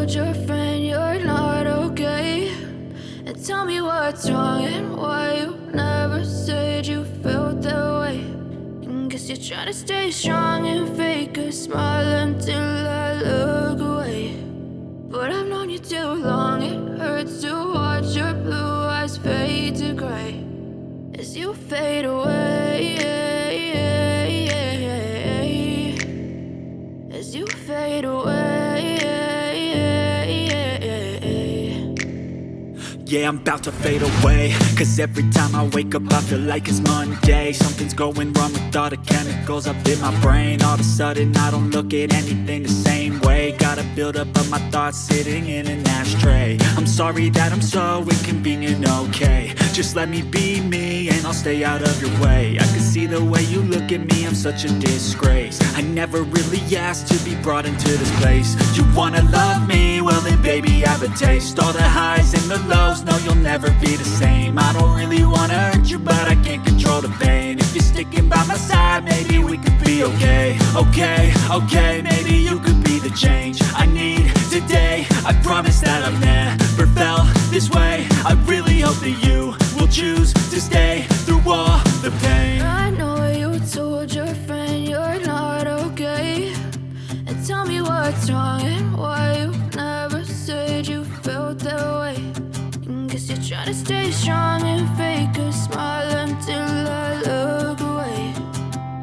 told your friend you're not okay? And tell me what's wrong and why you never said you felt that way. And guess you're trying to stay strong and fake a smile until I look away. But I've known you too long, it hurts to watch your blue eyes fade to gray as you fade away, as you fade away. Yeah, I'm about to fade away, cause every time I wake up I feel like it's Monday. Something's going wrong with all the chemicals up in my brain. All of a sudden I don't look at anything the same way. Gotta build up of my thoughts sitting in an ashtray. I'm sorry that I'm so inconvenient, okay? Just let me be me and I'll stay out of your way. I can see the way you look at me, I'm such a disgrace. I never really asked to be brought into this place. You wanna love me? Well then baby, have a taste. All the highs and the lows, no, you'll never be the same. I don't really wanna hurt you, but I can't control the pain. If you're sticking by my side, maybe we could be okay. Okay, maybe you could be the change I need today. I promise that I've never felt this way. I really hope that you will choose to stay through all the pain. I know you told your friend you're not okay. And tell me what's wrong and why you never said you felt that way. And guess you're trying to stay strong and fake a smile until I look away.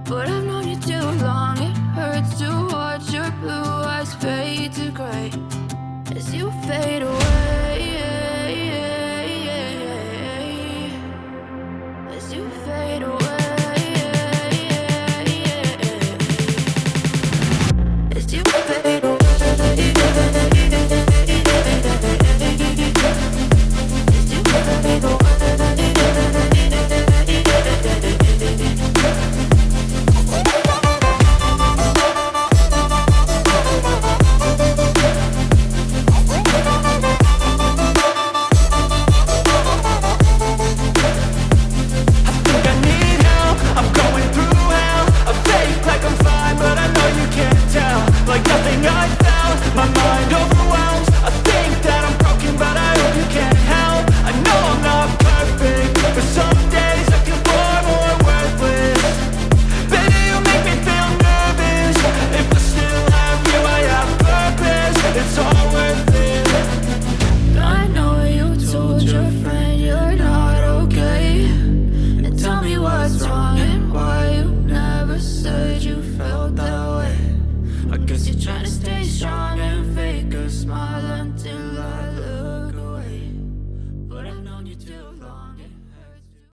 But I've known you too long, it hurts to watch your blue eyes fade to gray as you fade away, as you fade away. As you fade away. Smile until I look away. But I've known you too long.